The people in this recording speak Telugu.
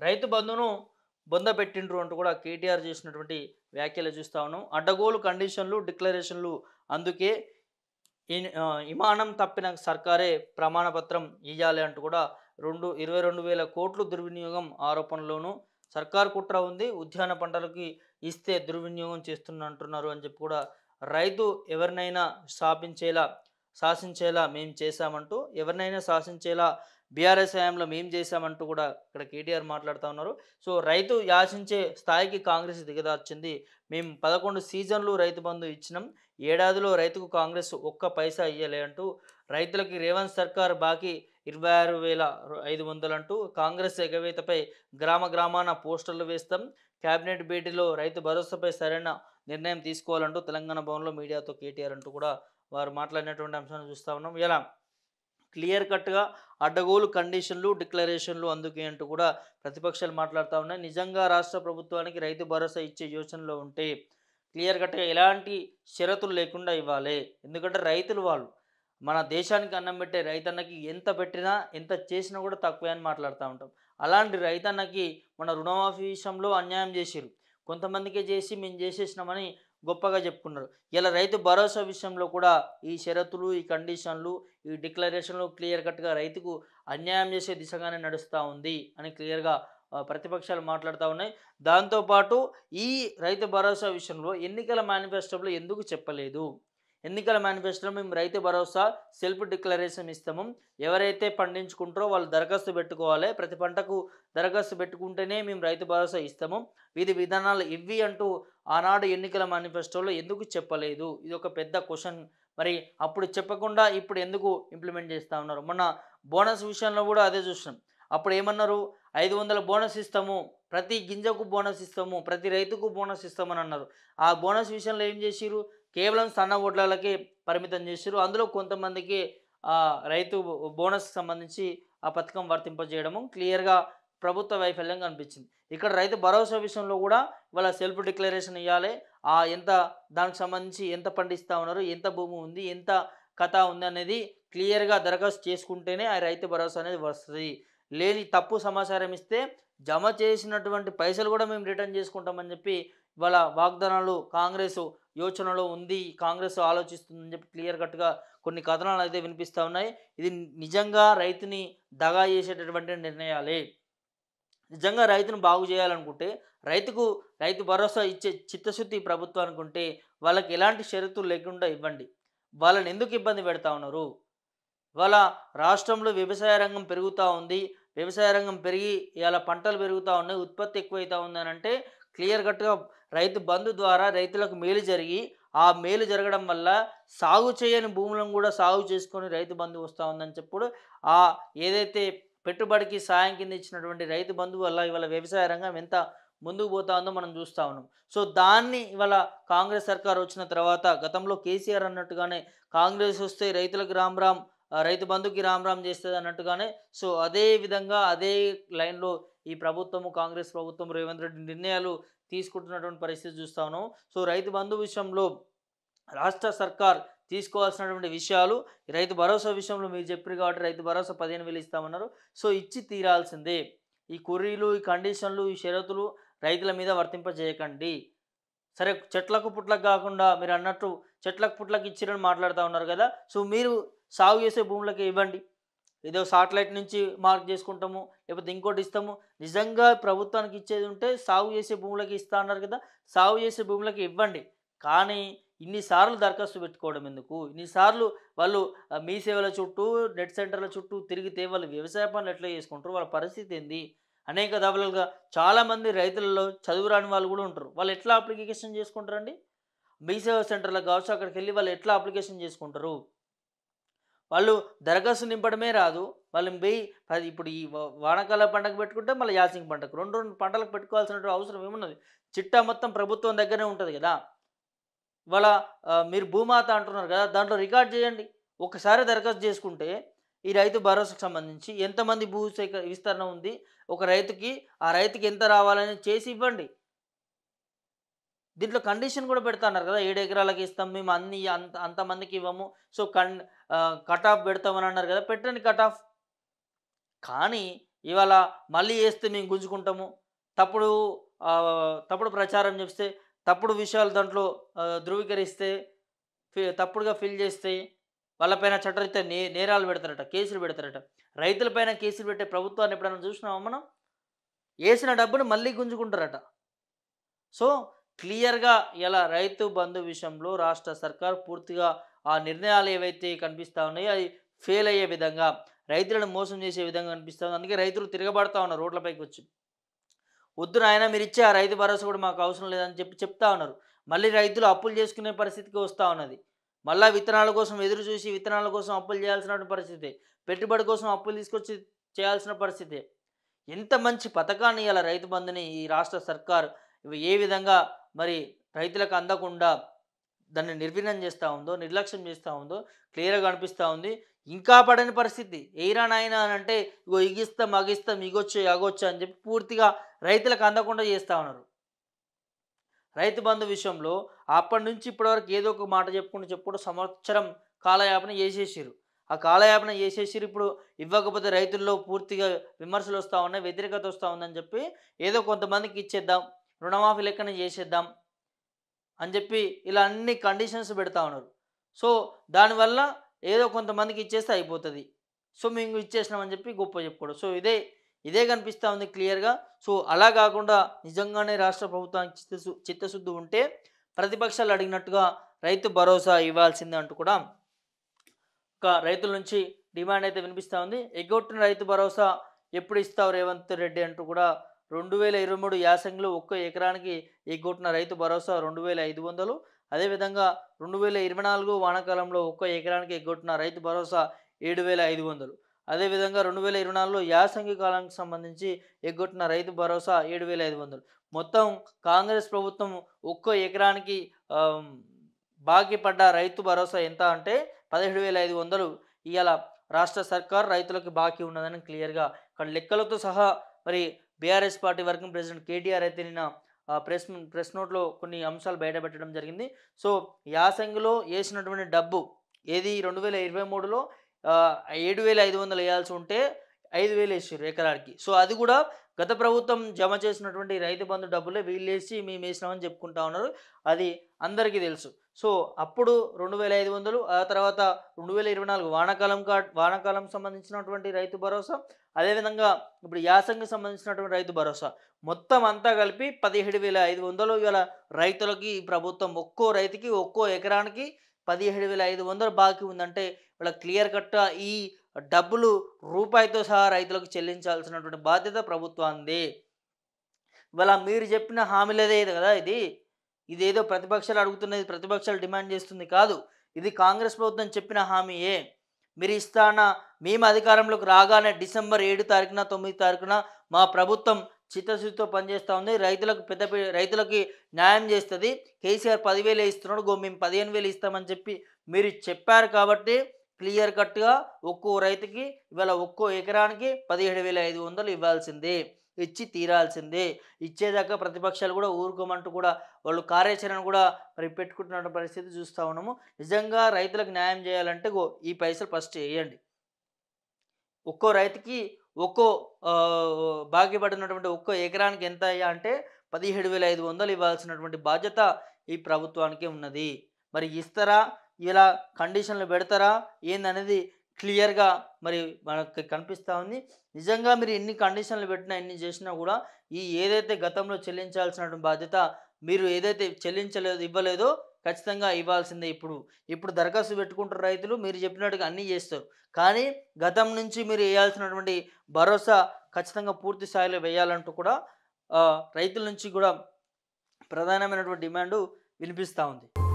రైతు బంధును బొందబెట్టిండ్రు అంటూ కూడా కేటీఆర్ చేసినటువంటి వ్యాఖ్యలు చూస్తా ఉన్నాం. అడ్డగోలు కండిషన్లు, డిక్లరేషన్లు అందుకే ఇమానం తప్పిన సర్కారే ప్రమాణ పత్రం ఇయ్యాలి అంటూ కూడా 22,000 కోట్లు దుర్వినియోగం ఆరోపణలోను సర్కార్ కుట్ర ఉంది. ఉద్యాన పంటలకి ఇస్తే దుర్వినియోగం చేస్తున్నంటున్నారు అని చెప్పి కూడా రైతు ఎవరినైనా శాసించేలా మేము చేశామంటూ ఎవరినైనా శాసించేలా బీఆర్ఎస్ హయాంలో మేము చేశామంటూ కూడా ఇక్కడ కేటీఆర్ మాట్లాడుతూ ఉన్నారు. సో రైతు యాచించే స్థాయికి కాంగ్రెస్ దిగదార్చింది. మేము 11 సీజన్లు రైతు బంధు ఇచ్చినాం. ఏడాదిలో రైతుకు కాంగ్రెస్ ఒక్క పైసా ఇయ్యలే అంటూ రైతులకి రేవంత్ సర్కార్ బాకీ 26,500 అంటూ కాంగ్రెస్ ఎగవేతపై గ్రామ గ్రామాన పోస్టర్లు వేస్తాం. కేబినెట్ భేటీలో రైతు భరోసాపై సరైన నిర్ణయం తీసుకోవాలంటూ తెలంగాణ భవన్లో మీడియాతో కేటీఆర్ అంటూ కూడా వారు మాట్లాడినటువంటి అంశాన్ని చూస్తూ ఉన్నాం. ఇలా క్లియర్ కట్గా అడ్డగోలు కండిషన్లు, డిక్లరేషన్లు అందుకే అంటూ కూడా ప్రతిపక్షాలు మాట్లాడుతూ ఉన్నాయి. నిజంగా రాష్ట్ర ప్రభుత్వానికి రైతు భరోసా ఇచ్చే యోచనలో ఉంటే క్లియర్ కట్గా ఎలాంటి షరతులు లేకుండా ఇవ్వాలి. ఎందుకంటే రైతులు వాళ్ళు మన దేశానికి అన్నం పెట్టే రైతన్నకి ఎంత పెట్టినా ఎంత చేసినా కూడా తక్కువే అని మాట్లాడుతూ ఉంటాం. అలాంటి రైతన్నకి మన రుణమాఫీ విషయంలో అన్యాయం చేసిరు. కొంతమందికే చేసి మేము చేసేసినామని గొప్పగా చెప్పుకున్నారు. ఇలా రైతు భరోసా విషయంలో కూడా ఈ షరతులు, ఈ కండిషన్లు, ఈ డిక్లరేషన్లు క్లియర్ కట్గా రైతుకు అన్యాయం చేసే దిశగానే నడుస్తూ ఉంది అని క్లియర్గా ప్రతిపక్షాలు మాట్లాడుతూ ఉన్నాయి. దాంతోపాటు ఈ రైతు భరోసా విషయంలో ఎన్నికల మేనిఫెస్టోలో ఎందుకు చెప్పలేదు? ఎన్నికల మేనిఫెస్టోలో మేము రైతు భరోసా సెల్ఫ్ డిక్లరేషన్ ఇస్తాము. ఎవరైతే పండించుకుంటారో వాళ్ళు దరఖాస్తు పెట్టుకోవాలి. ప్రతి పంటకు దరఖాస్తు పెట్టుకుంటేనే మేము రైతు భరోసా ఇస్తాము. విధి విధానాలు ఇవి అంటూ ఆనాడు ఎన్నికల మేనిఫెస్టోలో ఎందుకు చెప్పలేదు? ఇది ఒక పెద్ద క్వశ్చన్. మరి అప్పుడు చెప్పకుండా ఇప్పుడు ఎందుకు ఇంప్లిమెంట్ చేస్తూ ఉన్నారు? మొన్న బోనస్ విషయంలో కూడా అదే చూసినాం. అప్పుడు ఏమన్నారు? 500 బోనస్ ఇస్తాము, ప్రతి గింజకు బోనస్ ఇస్తాము, ప్రతి రైతుకు బోనస్ ఇస్తామని అన్నారు. ఆ బోనస్ విషయంలో ఏం చేసిరు? కేవలం సన్న వడ్లకే పరిమితం చేసిరు. అందులో కొంతమందికి రైతు బోనస్కి సంబంధించి ఆ పథకం వర్తింపజేయడము క్లియర్గా ప్రభుత్వ వైఫల్యం కనిపించింది. ఇక్కడ రైతు భరోసా విషయంలో కూడా వాళ్ళ సెల్ఫ్ డిక్లరేషన్ ఇవ్వాలి. ఎంత దానికి సంబంధించి ఎంత పండిస్తూ ఉన్నారు, ఎంత భూమి ఉంది, ఎంత కథ ఉంది అనేది క్లియర్గా దరఖాస్తు చేసుకుంటేనే ఆ రైతు భరోసా అనేది వస్తుంది. లేని తప్పు సమాచారం ఇస్తే జమ చేసినటువంటి పైసలు కూడా మేము రిటర్న్ చేసుకుంటామని చెప్పి ఇవాళ వాగ్దానాలు కాంగ్రెస్ యోచనలో ఉంది, కాంగ్రెస్ ఆలోచిస్తుందని చెప్పి క్లియర్ కట్గా కొన్ని కథనాలు అయితే వినిపిస్తూ ఉన్నాయి. ఇది నిజంగా రైతుని దగా చేసేటటువంటి నిర్ణయాలే. నిజంగా రైతును బాగు చేయాలనుకుంటే రైతు భరోసా ఇచ్చే చిత్తశుద్ధి ప్రభుత్వానికి ఉంటే వాళ్ళకి ఎలాంటి షరతులు లేకుండా ఇవ్వండి. వాళ్ళని ఎందుకు ఇబ్బంది పెడతా ఉన్నారు? ఇవాళ రాష్ట్రంలో వ్యవసాయ రంగం పెరుగుతూ ఉంది. వ్యవసాయ రంగం పెరిగి ఇవాళ పంటలు పెరుగుతూ ఉన్నాయి, ఉత్పత్తి ఎక్కువైతూ ఉందని అంటే క్లియర్ కట్గా రైతు బంధు ద్వారా రైతులకు మేలు జరిగి ఆ మేలు జరగడం వల్ల సాగు చేయని భూములను కూడా సాగు చేసుకొని రైతు బంధు వస్తూ ఉందని చెప్పుడు ఏదైతే పెట్టుబడికి సాయం కింద ఇచ్చినటువంటి రైతు బంధు వల్ల ఇవాళ వ్యవసాయ రంగం ఎంత ముందుకు పోతా ఉందో మనం చూస్తూ ఉన్నాం. సో దాన్ని ఇవాళ కాంగ్రెస్ సర్కార్ వచ్చిన తర్వాత గతంలో కేసీఆర్ అన్నట్టుగానే కాంగ్రెస్ వస్తే రైతులకు రామ్ రామ్, రైతు బంధుకి రామ్ రామ్ చేస్తుంది అన్నట్టుగానే సో అదే విధంగా అదే లైన్లో ఈ ప్రభుత్వము కాంగ్రెస్ ప్రభుత్వం రేవంత్ రెడ్డి నిర్ణయాలు తీసుకుంటున్నటువంటి పరిస్థితి చూస్తా ఉన్నాం. సో రైతు బంధు విషయంలో రాష్ట్ర సర్కార్ తీసుకోవాల్సినటువంటి విషయాలు రైతు భరోసా విషయంలో మీరు చెప్పారు కాబట్టి రైతు భరోసా 15,000 ఇస్తామన్నారు. సో ఇచ్చి తీరాల్సిందే. ఈ కుర్రీలు, ఈ కండిషన్లు, ఈ షరతులు రైతుల మీద వర్తింపజేయకండి. సరే చెట్లకు పుట్లకు కాకుండా మీరు అన్నట్టు చెట్లకు పుట్లకు ఇచ్చిరని మాట్లాడుతూ ఉన్నారు కదా. సో మీరు సాగు చేసే భూములకి ఇవ్వండి. ఏదో సాటిలైట్ నుంచి మార్క్ చేసుకుంటాము, లేకపోతే ఇంకోటి ఇస్తాము. నిజంగా ప్రభుత్వానికి ఇచ్చేది ఉంటే సాగు చేసే భూములకి ఇస్తా అన్నారు కదా, సాగు చేసే భూములకి ఇవ్వండి. కానీ ఇన్నిసార్లు దరఖాస్తు పెట్టుకోవడం ఎందుకు? ఇన్నిసార్లు వాళ్ళు మీ సేవల చుట్టూ, నెట్ సెంటర్ల చుట్టూ తిరిగితే వాళ్ళు వ్యవసాయ పనులు ఎట్లా చేసుకుంటారు? వాళ్ళ పరిస్థితి ఏంది? అనేక దఫలుగా చాలామంది రైతులలో చదువు రాని వాళ్ళు కూడా ఉంటారు. వాళ్ళు ఎట్లా అప్లికేషన్ చేసుకుంటారండి? మీ సేవా సెంటర్లకు కావచ్చు, అక్కడికి వెళ్ళి వాళ్ళు ఎట్లా అప్లికేషన్ చేసుకుంటారు? వాళ్ళు దరఖాస్తు నింపడమే రాదు. వాళ్ళు ఇప్పుడు ఈ వానాకాల పంటకు పెట్టుకుంటే మళ్ళీ యాసింగ్ పంటకు 2 పంటలకు పెట్టుకోవాల్సిన అవసరం ఏమున్నది? చిట్టా మొత్తం ప్రభుత్వం దగ్గరనే ఉంటుంది కదా. ఇవాళ మీరు భూమాత అంటున్నారు కదా, దాంట్లో రికార్డ్ చేయండి. ఒకసారి దరఖాస్తు చేసుకుంటే ఈ రైతు భరోసాకు సంబంధించి ఎంతమంది విస్తరణ ఉంది, ఒక రైతుకి ఆ రైతుకి ఎంత రావాలని చేసి ఇవ్వండి. దీంట్లో కండిషన్ కూడా పెడతాన్నారు కదా, 7 ఎకరాలకి ఇస్తాం మేము అంతమందికి ఇవ్వము. సో కట్ ఆఫ్ పెడతామని అన్నారు కదా, పెట్టండి కట్ ఆఫ్. కానీ ఇవాళ మళ్ళీ వేస్తే మేము గుంజుకుంటాము, తప్పుడు తప్పుడు ప్రచారం చేస్తే, తప్పుడు విషయాలు దాంట్లో ధృవీకరిస్తే, తప్పుడుగా ఫిల్ చేస్తే వాళ్ళపైన చట్టరీత్యా నేరాలు పెడతారట, కేసులు పెడతారట. రైతులపైన కేసులు పెట్టే ప్రభుత్వాన్ని ఎప్పుడైనా చూసినామా మనం? వేసిన డబ్బును మళ్ళీ గుంజుకుంటారట. సో క్లియర్‌గా ఇలా రైతు బంధు విషయంలో రాష్ట్ర సర్కార్ పూర్తిగా ఆ నిర్ణయాలు ఏవైతే కనిపిస్తా ఉన్నాయో అవి ఫెయిల్ అయ్యే విధంగా, రైతులను మోసం చేసే విధంగా కనిపిస్తా ఉంది. అందుకే రైతులు తిరగబడతా ఉన్నారు రోడ్లపైకి వచ్చి. వద్దు నాయనా మీరిచ్చే ఆ రైతు భరోసా కూడా మాకు అవసరం లేదని చెప్తా ఉన్నారు. మళ్ళీ రైతులు అప్పులు చేసుకునే పరిస్థితికి వస్తూ ఉన్నది. మళ్ళా విత్తనాల కోసం ఎదురు చూసి విత్తనాల కోసం అప్పులు చేయాల్సిన పరిస్థితి, పెట్టుబడి కోసం అప్పులు తీసుకొచ్చి చేయాల్సిన పరిస్థితి. ఎంత మంచి పథకాన్ని ఇలా రైతు బంధుని ఈ రాష్ట్ర సర్కార్ ఏ విధంగా మరి రైతులకు అందకుండా దాన్ని నిర్వీర్యం చేస్తూ ఉందో, నిర్లక్ష్యం చేస్తూ ఉందో క్లియర్‌గా కనిపిస్తూ ఉంది. ఇంకా పడని పరిస్థితి. ఎయిరా నాయనా అని అంటే ఇగో ఇగిస్తాం, అగిస్తాం, ఇగొచ్చు, అగొచ్చు అని చెప్పి పూర్తిగా రైతులకు అందకుండా చేస్తూ ఉన్నారు. రైతు బంధు విషయంలో అప్పటి నుంచి ఇప్పటివరకు ఏదో ఒక మాట చెప్పుకుంటూ సంవత్సరం కాలయాపన చేసేసిర్రు. ఆ కాలయాపన చేసేసిర్రు. ఇప్పుడు ఇవ్వకపోతే రైతుల్లో పూర్తిగా విమర్శలు వస్తూ ఉన్నాయి, వ్యతిరేకత వస్తూ ఉందని చెప్పి ఏదో కొంతమందికి ఇచ్చేద్దాం, రుణమాఫీ లెక్కన చేసేద్దాం అని చెప్పి ఇలా అన్ని కండిషన్స్ పెడతా ఉన్నారు. సో దానివల్ల ఏదో కొంతమందికి ఇచ్చేస్తే అయిపోతుంది, సో మేము ఇచ్చేసినామని చెప్పి గొప్ప చెప్పుకోవడం. సో ఇదే కనిపిస్తూ ఉంది క్లియర్‌గా. సో అలా కాకుండా నిజంగానే రాష్ట్ర ప్రభుత్వానికి చిత్తశుద్ధి ఉంటే ప్రతిపక్షాలు అడిగినట్టుగా రైతు భరోసా ఇవ్వాల్సిందే అంటూ కూడా ఒక రైతుల నుంచి డిమాండ్ అయితే వినిపిస్తూ ఉంది. ఎగ్గొట్టిన రైతు భరోసా ఎప్పుడు ఇస్తావు రేవంత్ రెడ్డి అంటూ కూడా 2023 యాసంగిలో ఒక్క ఎకరానికి ఎగ్గొట్టిన రైతు భరోసా 2500. అదేవిధంగా 2024 వానాకాలంలో ఒక్క ఎకరానికి ఎగ్గొట్టిన రైతు భరోసా 7500. అదేవిధంగా 2024లో యాసంగి కాలానికి సంబంధించి ఎగ్గొట్టిన రైతు భరోసా 7500. మొత్తం కాంగ్రెస్ ప్రభుత్వం ఒక్కో ఎకరానికి బాకీ పడ్డ రైతు భరోసా ఎంత అంటే 17,500 ఇవాళ రాష్ట్ర సర్కార్ రైతులకు బాకీ ఉన్నదని క్లియర్‌గా ఇక్కడ లెక్కలతో సహా మరి BRS party working president KTR అయితే నిన్న ప్రెస్ నోట్లో కొన్ని అంశాలు బయటపెట్టడం జరిగింది. సో యాసంగిలో వేసినటువంటి డబ్బు ఏది 2023లో 7,500 వేయాల్సి ఉంటే 5,000 వేసిర్రు ఎకరానికి. సో అది కూడా గత ప్రభుత్వం జమ చేసినటువంటి రైతు బంధు డబ్బులే వీళ్ళేసి మేము వేసినామని చెప్పుకుంటా ఉన్నారు. అది అందరికీ తెలుసు. సో అప్పుడు 2,500, ఆ తర్వాత 2024 వానాకాలం సంబంధించినటువంటి రైతు భరోసా, అదేవిధంగా ఇప్పుడు యాసంగికి సంబంధించినటువంటి రైతు భరోసా మొత్తం అంతా కలిపి 17,500 ఇవాళ రైతులకి ఈ ప్రభుత్వం ఒక్కో రైతుకి ఒక్కో ఎకరానికి 17,500 బాకీ ఉందంటే ఇవాళ క్లియర్ కట్గా ఈ డబ్బులు రూపాయితో సహా రైతులకు చెల్లించాల్సినటువంటి బాధ్యత ప్రభుత్వాంది. ఇవాళ మీరు చెప్పిన హామీలదే కదా ఇదేదో ప్రతిపక్షాలు అడుగుతున్నది, ప్రతిపక్షాలు డిమాండ్ చేస్తుంది కాదు. ఇది కాంగ్రెస్ ప్రభుత్వం చెప్పిన హామీయే. మీరు మేము అధికారంలోకి రాగానే డిసెంబర్ 7 తారీఖున 9 తారీఖున మా ప్రభుత్వం చిత్తశుద్ధితో పనిచేస్తూ ఉంది, రైతులకి న్యాయం చేస్తుంది, కేసీఆర్ 10,000 ఇస్తున్నాడు, మేము 15,000 ఇస్తామని చెప్పి మీరు చెప్పారు కాబట్టి క్లియర్ కట్గా ఒక్కో రైతుకి ఇవాళ ఒక్కో ఎకరానికి 17,500 ఇవ్వాల్సిందే, ఇచ్చి తీరాల్సిందే. ఇచ్చేదాకా ప్రతిపక్షాలు కూడా ఊరుకోమంటూ కూడా వాళ్ళు కార్యాచరణ కూడా మరి పెట్టుకుంటున్న పరిస్థితి చూస్తూ ఉన్నాము. నిజంగా రైతులకు న్యాయం చేయాలంటే ఈ పైసలు ఫస్ట్ వేయండి. ఒక్కో రైతుకి ఒక్కో బాకీ పడినటువంటి ఒక్కో ఎకరానికి ఎంత అయ్యా అంటే 17,500 ఇవ్వాల్సినటువంటి బాధ్యత ఈ ప్రభుత్వానికి ఉన్నది. మరి ఇస్తారా, ఇలా కండిషన్లు పెడతారా ఏందనేది క్లియర్గా మరి మనకు కనిపిస్తూ ఉంది. నిజంగా మీరు ఎన్ని కండిషన్లు పెట్టినా ఎన్ని చేసినా కూడా ఏదైతే గతంలో చెల్లించాల్సినటువంటి బాధ్యత మీరు ఏదైతే ఇవ్వలేదో ఖచ్చితంగా ఇవ్వాల్సిందే. ఇప్పుడు దరఖాస్తు పెట్టుకుంటారు రైతులు, మీరు చెప్పినట్టుగా అన్నీ చేస్తారు. కానీ గతం నుంచి మీరు వేయాల్సినటువంటి భరోసా ఖచ్చితంగా పూర్తి స్థాయిలో వేయాలంటూ కూడా రైతుల నుంచి కూడా ప్రధానమైనటువంటి డిమాండు వినిపిస్తూ ఉంది.